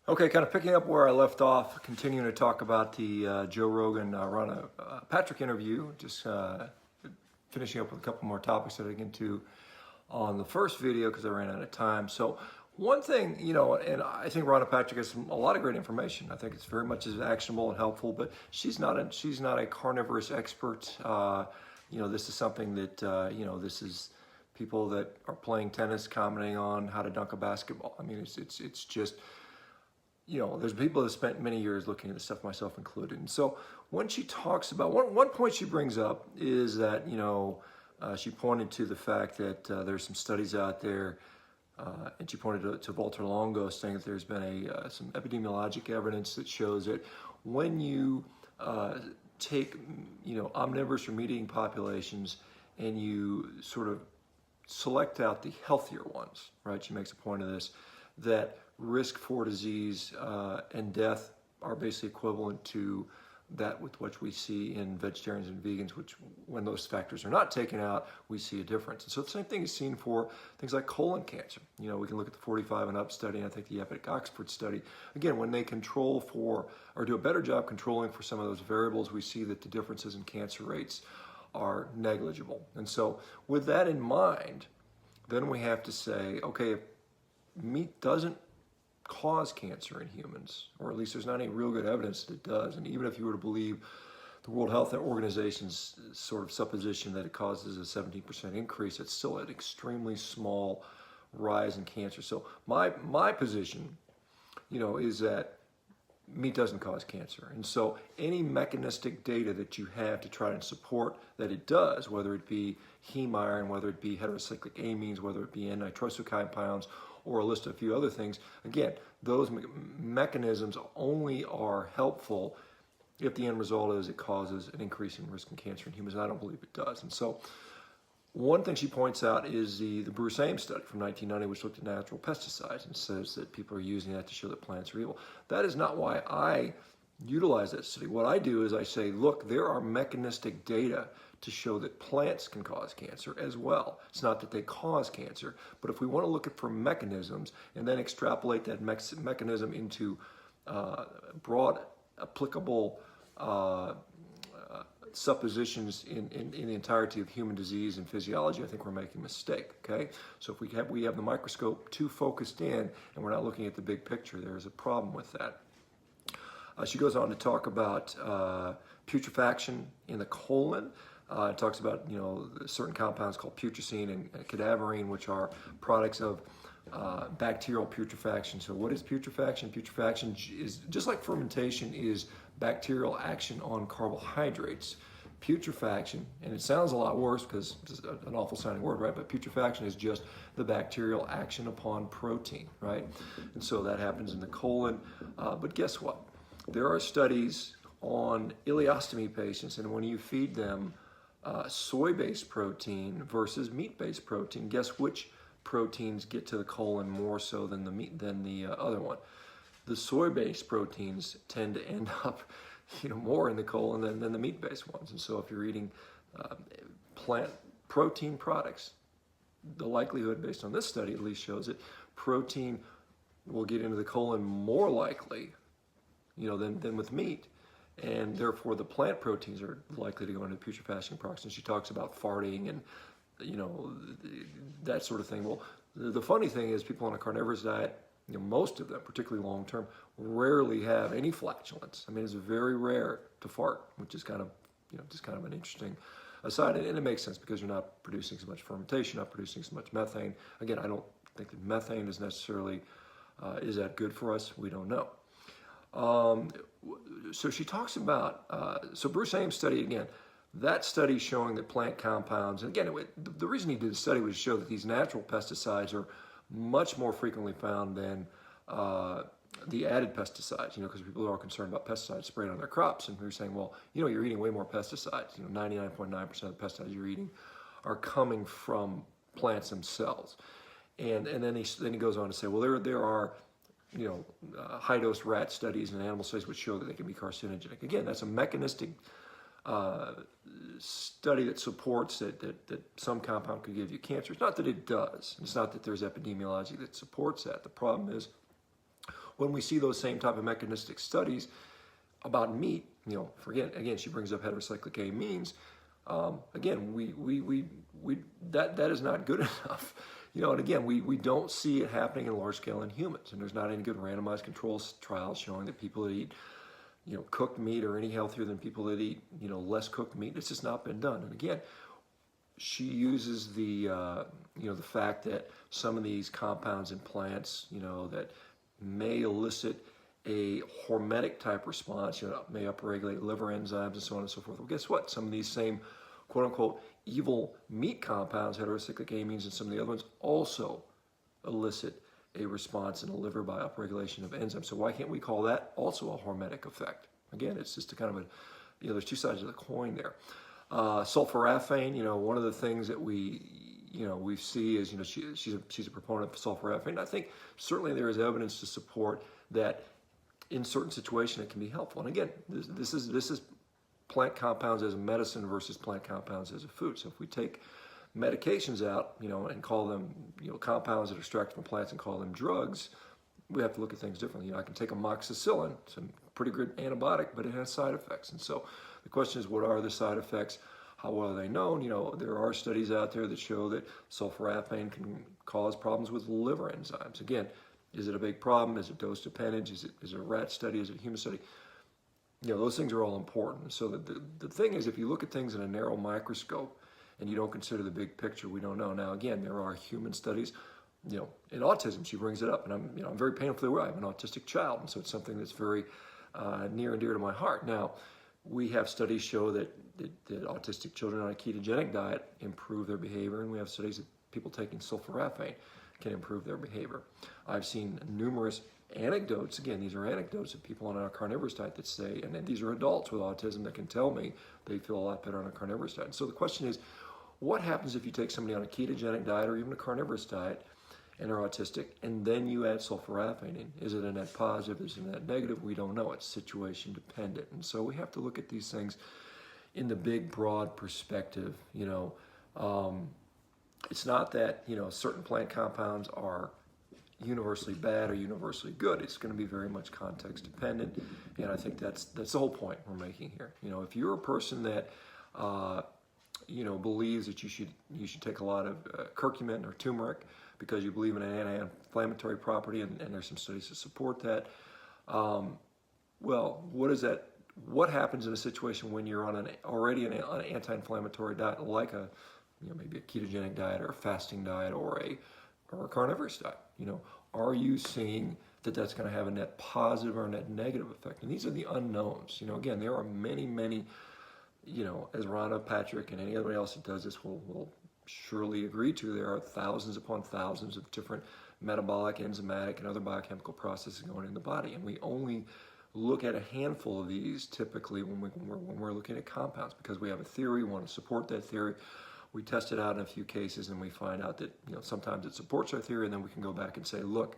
Okay, kind of picking up where I left off, continuing to talk about the Joe Rogan, Rhonda Patrick interview, just finishing up with a couple more topics that I get into on the first video because I ran out of time. So one thing, and I think Rhonda Patrick has a lot of great information. I think it's very much as actionable and helpful, but she's not a carnivorous expert. This is something that, this is people that are playing tennis commenting on how to dunk a basketball. I mean, it's just, there's people that spent many years looking at this stuff, myself included. And so when she talks about, one point she brings up is that, she pointed to the fact that there's some studies out there, and she pointed to Walter Longo saying that there's been some epidemiologic evidence that shows that when you take, omnivorous or meat-eating populations and you sort of select out the healthier ones, right? She makes a point of this, that risk for disease and death are basically equivalent to that with which we see in vegetarians and vegans, which when those factors are not taken out, we see a difference. And so the same thing is seen for things like colon cancer. We can look at the 45 and up study, and I think the Epic Oxford study. Again, when they control for, or do a better job controlling for some of those variables, we see that the differences in cancer rates are negligible. And so with that in mind, then we have to say, okay, if meat doesn't cause cancer in humans, or at least there's not any real good evidence that it does, and even if you were to believe the World Health Organization's sort of supposition that it causes a 17% increase, it's still an extremely small rise in cancer. So my position, is that meat doesn't cause cancer. And so any mechanistic data that you have to try and support that it does, whether it be heme iron, whether it be heterocyclic amines, whether it be N-nitrosyl compounds, or a list of a few other things, again, those mechanisms only are helpful if the end result is it causes an increase in risk in cancer in humans, and I don't believe it does. And so one thing she points out is the Bruce Ames study from 1990, which looked at natural pesticides and says that people are using that to show that plants are evil. That is not why I utilize that study. What I do is I say, look, there are mechanistic data to show that plants can cause cancer as well. It's not that they cause cancer, but if we want to look for mechanisms and then extrapolate that mechanism into broad applicable suppositions in the entirety of human disease and physiology, I think we're making a mistake, okay? So if we have the microscope too focused in and we're not looking at the big picture, there's a problem with that. She goes on to talk about putrefaction in the colon. It talks about, certain compounds called putrescine and cadaverine, which are products of bacterial putrefaction. So what is putrefaction? Putrefaction is, just like fermentation, is bacterial action on carbohydrates. Putrefaction, and it sounds a lot worse because it's an awful sounding word, right? But putrefaction is just the bacterial action upon protein, right? And so that happens in the colon. But guess what? There are studies on ileostomy patients, and when you feed them soy-based protein versus meat-based protein, guess which proteins get to the colon more so than the other one? The soy-based proteins tend to end up, more in the colon than the meat-based ones. And so if you're eating plant protein products, the likelihood, based on this study at least, shows that protein will get into the colon more likely, than with meat. And therefore the plant proteins are likely to go into the putrefaction process. And she talks about farting and, that sort of thing. Well, the funny thing is people on a carnivorous diet, most of them, particularly long-term, rarely have any flatulence. I mean, it's very rare to fart, which is kind of, just kind of an interesting aside. And it makes sense because you're not producing so much fermentation, not producing so much methane. Again, I don't think that methane is necessarily, is that good for us? We don't know. So she talks about, so Bruce Ames study, again, that study showing that plant compounds, and again, the reason he did the study was to show that these natural pesticides are much more frequently found than the added pesticides, because people are all concerned about pesticides sprayed on their crops, and we're saying, well, you're eating way more pesticides. 99.9% of the pesticides you're eating are coming from plants themselves. And then he goes on to say, well, there are high-dose rat studies and animal studies which show that they can be carcinogenic. Again, that's a mechanistic study that supports that some compound could give you cancer. It's not that it does. It's not that there's epidemiology that supports that. The problem is when we see those same type of mechanistic studies about meat, again, she brings up heterocyclic amines. Again, that is not good enough. And again, we don't see it happening in large scale in humans, and there's not any good randomized control trials showing that people that eat, cooked meat are any healthier than people that eat, less cooked meat. It's just not been done. And again, she uses the fact that some of these compounds in plants, that may elicit a hormetic type response, may upregulate liver enzymes and so on and so forth. Well, guess what? Some of these same quote unquote evil meat compounds, heterocyclic amines, and some of the other ones also elicit a response in the liver by upregulation of enzymes. So why can't we call that also a hormetic effect? Again, it's just a kind of there's two sides of the coin there. Sulforaphane, one of the things that we see is, she's a proponent of sulforaphane. I think certainly there is evidence to support that in certain situations it can be helpful. And again, this is plant compounds as a medicine versus plant compounds as a food. So if we take medications out, and call them, compounds that are extracted from plants and call them drugs, we have to look at things differently. I can take amoxicillin, it's a pretty good antibiotic, but it has side effects. And so the question is, what are the side effects? How well are they known? There are studies out there that show that sulforaphane can cause problems with liver enzymes. Again, is it a big problem? Is it dose dependent? Is it a rat study? Is it a human study? Those things are all important. So the thing is, if you look at things in a narrow microscope and you don't consider the big picture, we don't know. Now, again, there are human studies. In autism, she brings it up, and I'm very painfully aware. I have an autistic child, and so it's something that's very near and dear to my heart. Now, we have studies show that autistic children on a ketogenic diet improve their behavior, and we have studies that people taking sulforaphane can improve their behavior. I've seen numerous anecdotes, again, these are anecdotes of people on a carnivorous diet that say, and these are adults with autism that can tell me they feel a lot better on a carnivorous diet. So the question is, what happens if you take somebody on a ketogenic diet or even a carnivorous diet and they're autistic, and then you add sulforaphane in? Is it a net positive? Is it a net negative? We don't know. It's situation dependent. And so we have to look at these things in the big, broad perspective. It's not that, certain plant compounds are universally bad or universally good. It's going to be very much context dependent, and I think that's the whole point we're making here. If you're a person that believes that you should take a lot of curcumin or turmeric because you believe in an anti-inflammatory property, and there's some studies to support that. Well, what happens in a situation when you're on already an anti-inflammatory diet, like maybe a ketogenic diet or a fasting diet or a carnivorous diet? Are you seeing that that's going to have a net positive or a net negative effect? And these are the unknowns. Again, there are many, as Rhonda, Patrick, and anybody else that does this will surely agree to, there are thousands upon thousands of different metabolic, enzymatic, and other biochemical processes going in the body. And we only look at a handful of these typically when we're looking at compounds, because we have a theory, we want to support that theory. We test it out in a few cases and we find out that sometimes it supports our theory, and then we can go back and say, look,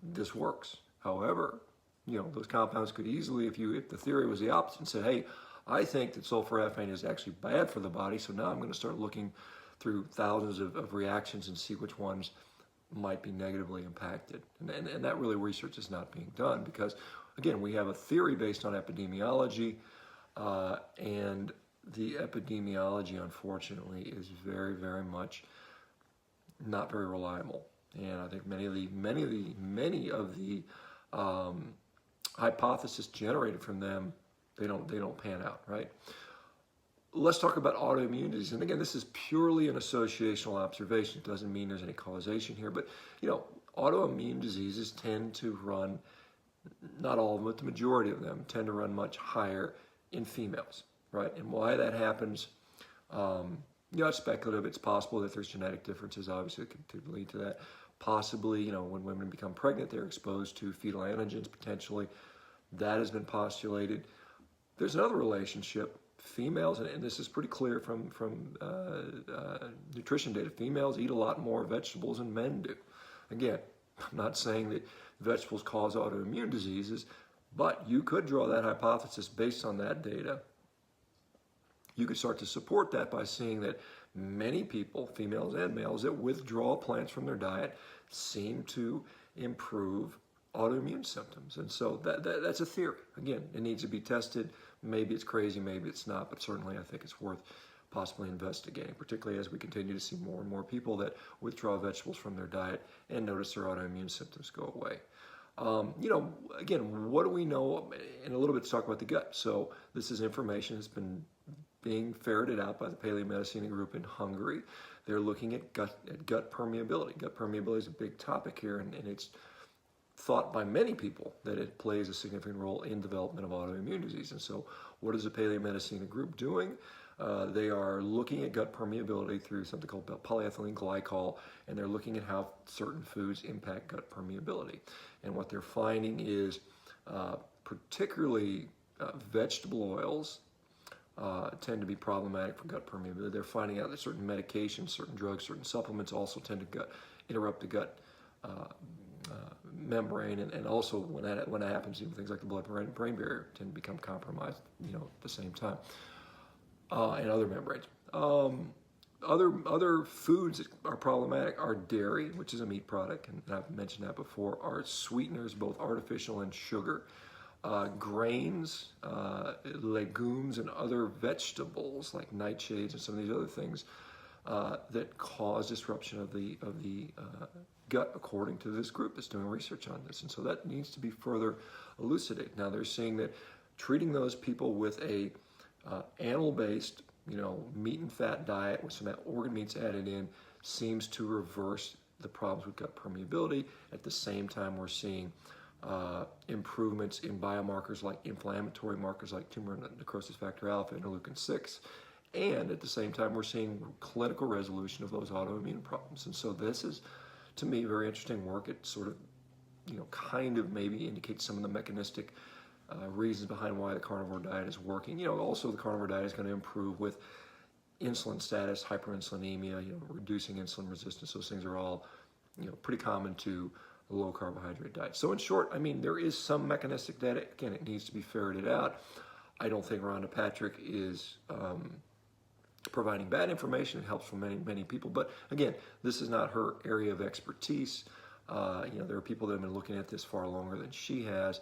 this works. However, those compounds could easily, if the theory was the opposite and said, hey, I think that sulforaphane is actually bad for the body, so now I'm going to start looking through thousands of reactions and see which ones might be negatively impacted. And that really research is not being done because, again, we have a theory based on epidemiology, and the epidemiology, unfortunately, is very, very much not very reliable. And I think many of the hypotheses generated from them, they don't pan out, right? Let's talk about autoimmune disease. And again, this is purely an associational observation. It doesn't mean there's any causation here, but autoimmune diseases tend to run, not all of them, but the majority of them tend to run much higher in females, right? And why that happens, it's speculative. It's possible that there's genetic differences, obviously, that could lead to that. Possibly, when women become pregnant, they're exposed to fetal antigens, potentially. That has been postulated. There's another relationship. Females, and this is pretty clear from nutrition data, females eat a lot more vegetables than men do. Again, I'm not saying that vegetables cause autoimmune diseases, but you could draw that hypothesis based on that data. You could start to support that by seeing that many people, females and males, that withdraw plants from their diet seem to improve autoimmune symptoms. And so that's a theory. Again, it needs to be tested. Maybe it's crazy, maybe it's not, but certainly I think it's worth possibly investigating, particularly as we continue to see more and more people that withdraw vegetables from their diet and notice their autoimmune symptoms go away. Again, what do we know? And a little bit to talk about the gut. So this is information that's been being ferreted out by the Paleomedicine group in Hungary. They're looking at gut permeability. Gut permeability is a big topic here, and it's thought by many people that it plays a significant role in development of autoimmune disease. And so what is the Paleomedicine group doing? They are looking at gut permeability through something called polyethylene glycol, and they're looking at how certain foods impact gut permeability. And what they're finding is particularly vegetable oils tend to be problematic for gut permeability. They're finding out that certain medications, certain drugs, certain supplements also tend to interrupt the gut membrane, and also when that happens, even things like the blood-brain barrier tend to become compromised, at the same time, and other membranes. Other foods that are problematic are dairy, which is a meat product, and I've mentioned that before, are sweeteners, both artificial and sugar, grains, legumes, and other vegetables like nightshades and some of these other things that cause disruption of the gut, according to this group that's doing research on this. And so that needs to be further elucidated. Now they're seeing that treating those people with a animal-based, meat and fat diet with some organ meats added in seems to reverse the problems with gut permeability. At the same time, we're seeing improvements in biomarkers like inflammatory markers like tumor necrosis factor alpha, interleukin 6, and at the same time, we're seeing clinical resolution of those autoimmune problems. And so this is, to me, very interesting work. It sort of, kind of maybe indicates some of the mechanistic reasons behind why the carnivore diet is working. Also the carnivore diet is going to improve with insulin status, hyperinsulinemia, reducing insulin resistance. Those things are all, pretty common to a low carbohydrate diet. So in short, there is some mechanistic data. Again, it needs to be ferreted out. I don't think Rhonda Patrick is providing bad information. It helps for many, many people. But again, this is not her area of expertise. There are people that have been looking at this far longer than she has.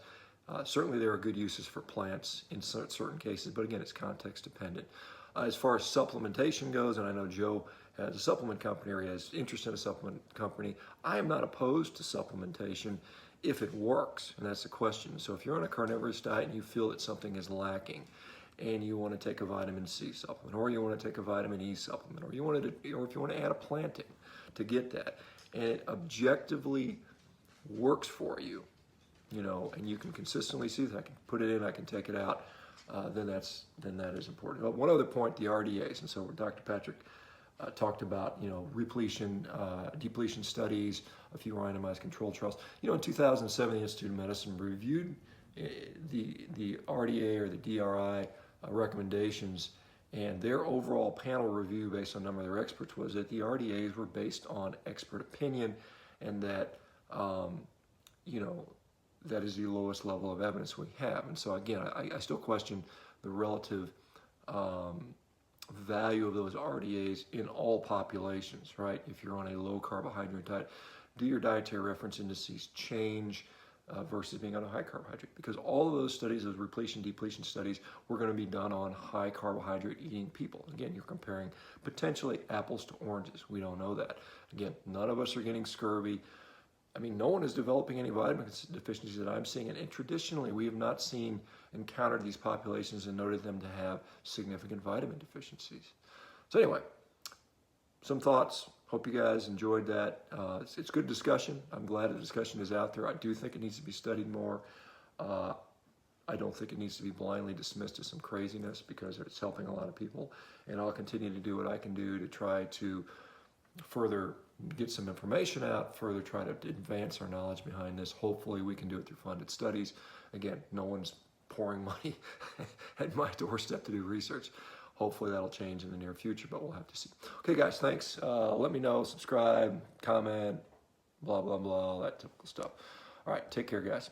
Certainly there are good uses for plants in certain cases, but again, it's context dependent. As far as supplementation goes, and I know Joe has a supplement company or he has interest in a supplement company, I am not opposed to supplementation if it works, and that's the question. So if you're on a carnivorous diet and you feel that something is lacking, and you want to take a vitamin C supplement, or you want to take a vitamin E supplement, or if you want to add a plant in to get that, and it objectively works for you, and you can consistently see that I can put it in, I can take it out, then that is important. But one other point, the RDAs, and so Dr. Patrick talked about depletion studies, a few randomized controlled trials. In 2007, the Institute of Medicine reviewed the RDA or the DRI recommendations, and their overall panel review based on a number of their experts was that the RDAs were based on expert opinion, and that that is the lowest level of evidence we have. And so again, I still question the relative value of those RDAs in all populations, right? If you're on a low carbohydrate diet, do your dietary reference indices change versus being on a high carbohydrate? Because all of those studies, those repletion, depletion studies, were going to be done on high carbohydrate eating people. Again, you're comparing potentially apples to oranges. We don't know that. Again, none of us are getting scurvy. No one is developing any vitamin deficiencies that I'm seeing, and traditionally we have not encountered these populations and noted them to have significant vitamin deficiencies. So anyway, some thoughts. Hope you guys enjoyed that. It's good discussion. I'm glad the discussion is out there. I do think it needs to be studied more. I don't think it needs to be blindly dismissed as some craziness, because it's helping a lot of people. And I'll continue to do what I can do to try to further get some information out, further try to advance our knowledge behind this. Hopefully we can do it through funded studies. Again, no one's pouring money at my doorstep to do research. Hopefully that'll change in the near future, but we'll have to see. Okay, guys, thanks. Let me know, subscribe, comment, blah, blah, blah, all that typical stuff. All right, take care, guys.